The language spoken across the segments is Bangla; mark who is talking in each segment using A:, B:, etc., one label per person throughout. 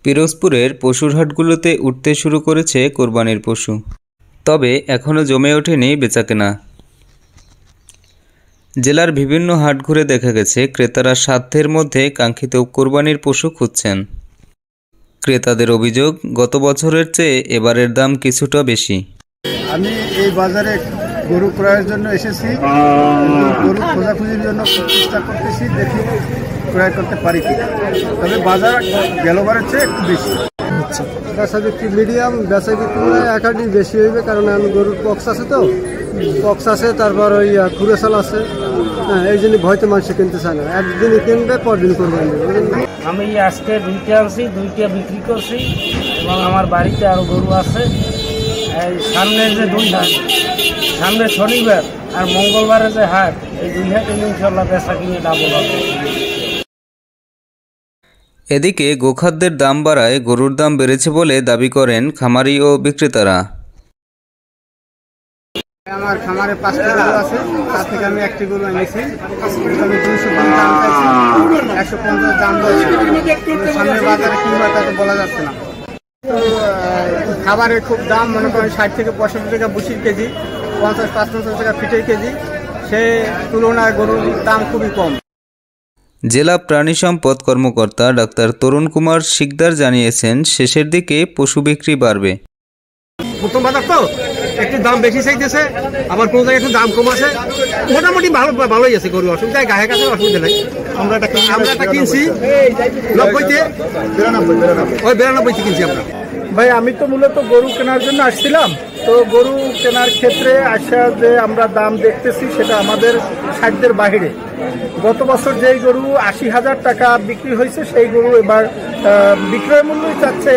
A: পিরোজপুরের পশুর হাটগুলোতে উঠতে শুরু করেছে কোরবানির পশু, তবে এখনও জমে ওঠেনি বেচাকেনা। জেলার বিভিন্ন হাট ঘুরে দেখা গেছে ক্রেতারা সাধ্যের মধ্যে কাঙ্ক্ষিত কোরবানির পশু খুঁজছেন। ক্রেতাদের অভিযোগ, গত বছরের চেয়ে এবারের দাম কিছুটা বেশি।
B: আমি এই বাজারে গরু ক্রয়ের জন্য এসেছি, গরু খোঁজাখুঁজির জন্য চেষ্টা করতেছি, দেখি ক্রয় করতে পারি কিনা। তবে বাজার গেলবারের চেয়ে একটু বেশি। বেচা বিক্রি মিডিয়াম, বেচা বিক্রি একাডি বেশি হইবে, কারণ আমি গরুর পক্স আছে, তো পক্স আছে, তারপর ওই খুরেসাল আছে। হ্যাঁ, এই জন্য ভয়তে মানুষ কিনতে চায় না, একদিনই কিনবে পরদিন করবে।
C: আমি আজকে 2টা আনছি, 2টা বিক্রি করছি, এবং আমার বাড়িতে আরও গরু আছে। এই সামনের যে 2 হাট, সামনে শনিবার আর মঙ্গলবারে যে হাট, এই 2 হাটে ইনশাল্লাহ বেচা কিনে ডাবল হবে।
A: এদিকে গোখাদ্যের দাম বাড়ায় গরুর দাম বেড়েছে বলে দাবি করেন খামারি ও বিক্রেতারা।
B: আমার খামারে 5টা গরু আছে, তার থেকে আমি একটি গরু এনেছি। আমি 200 দাম চাইছি, 150 দাম বলছি। সামনের বাজারে কি হয় তা তো বলা যাচ্ছে না। তো খাবারের খুব দাম, মনে করেন 60 থেকে 65 টাকা বুসির কেজি, 50-55 টাকা ফিটের কেজি। সে তুলনায় গরুর দাম খুবই কম।
A: জেলা প্রাণী সম্পদ কর্মকর্তা ডাক্তার তরুণ কুমার শিকদার জানিয়েছেন, শেষের দিকে পশু বিক্রি বাড়বে।
B: প্রথম বাজার তো একটু দাম বেশি চাইতেছে, আবার কোনো জায়গায় একটু দাম কম আছে। মোটামুটি ভালোই আছে গরু, অসুবিধা গায়ে কাছে অসুবিধা নেই। আমরা একটা কিনছি 90-তে, 92-তে কিনছি আমরা। ভাই, আমি তো মূলত গরু কেনার জন্য আসছিলাম। তো গরু কেনার ক্ষেত্রে আসা যে আমরা দাম দেখতেছি, সেটা আমাদের সাধ্যের বাইরে। গত বছর যেই গরু 80,000 টাকা বিক্রি হয়েছে, সেই গরু এবার বিক্রয় মূল্যই চাচ্ছে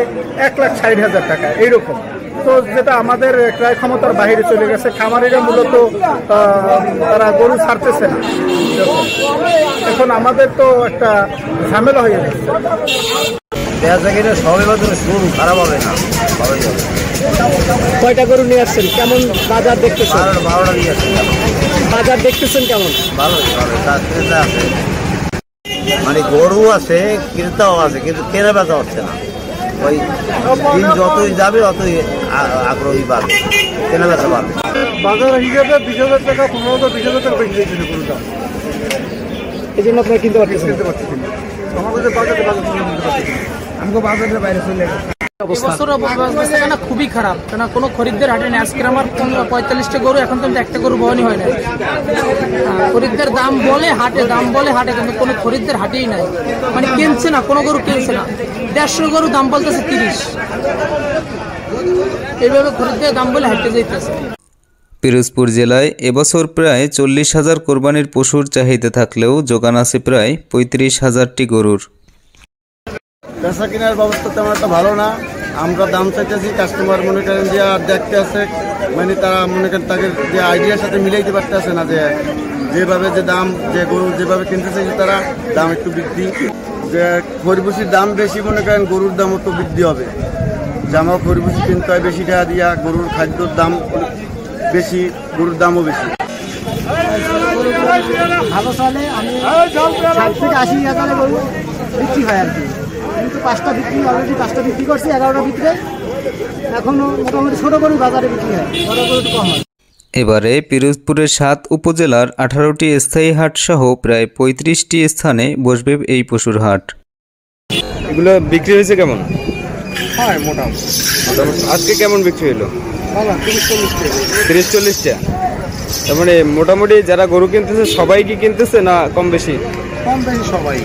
B: 1,60,000 টাকা, এইরকম। তো যেটা আমাদের ক্রয় ক্ষমতার বাইরে চলে গেছে। খামারিরা মূলত তারা গরু ছাড়তেছে না। এখন আমাদের তো একটা ঝামেলা হয়ে গেছে। খারাপ হবে না, ভালোই হবে। কয়টা গরু নিয়ে আসছেন? কেমন বাজার দেখতেছেন? 12টা নিয়ে আসছেন। বাজার দেখতেছেন কেমন? ভালো আছে, মানে গরু আছে, ক্রেতাও আছে, কিন্তু কেনা বেচা হচ্ছে না। ওই দিন যতই যাবে অতই আগ্রহী বাড়বে, কেনা বেচা বাড়বে। বাজার হিসাবে 20,000 টাকা, 15,000-20,000 টাকা বেশি দিয়েছিল গরুর দাম। এই জন্য আপনারা কিনতে পারতেছেন? আমাদের বাজারে আমাকে বাজারের বাইরে চলে গেছে।
D: খুবই খারাপ, কেন কোনো খরিদ্দের হাটে নেই। আজকে আমার 45টা গরু, এখন তো একটা গরু বহনই হয় না। খরিদ্দের দাম বলে হাটে, কিন্তু কোনো খরিদ্দের হাটেই নাই, মানে কিনছে না, কোনো গরু কিনছে না। 150 গরু দাম বলতেছে 30, এইভাবে খরিদ্দের দাম বলে হাঁটতে যাইতেছে।
A: পিরোজপুর জেলায় এবছর প্রায় 40,000 কোরবানির পশুর চাহিদা থাকলেও যোগান আছে প্রায় 35,000টি গরুর।
B: বেচা কেনার ব্যবস্থা তেমন একটা ভালো না। আমরা দাম চাইতেছি, কাস্টমার মনে করেন যে আর দেখতে আছে, মানে তারা মনে করেন তাদের যে আইডিয়ার সাথে মিলাইতে পারতেছে না, যে যেভাবে যে দাম, যে গরু যেভাবে কিনতে চাইছে তারা দাম একটু বৃদ্ধি। যে খরিবুসির দাম বেশি, মনে করেন গরুর দামও তো বৃদ্ধি হবে। জামা খরিবুসি কিনতে হয় বেশি টাকা দিয়া, গরুর খাদ্যর দাম বেশি, গরুর দামও বেশি। ভালো চলে, আমি 60 থেকে 80,000 গরু বিক্রি হয় আর কি। কিন্তু 5টা বিক্রি, অলরেডি 5টা বিক্রি করছি, 11টা বিক্রি। এখনো মোটামুটি ছোট গরু বাজারে বিক্রি হয়, বড় গরু একটু কম হয়।
A: এবারে পিরোজপুরের 7 উপজেলার 18টি স্থায়ী হাট সহ প্রায় 35টি স্থানে বসবে এই পশুর হাট।
E: এগুলো বিক্রি হয়েছে কেমন?
B: হয় মোটামুটি।
E: আজকে কেমন বিক্রি হলো?
B: 30-40টা।
E: তার মানে মোটামুটি যারা গরু কিনতেছে সবাই কি কিনতেছে, না কম বেশি?
B: কম বেশি সবাই।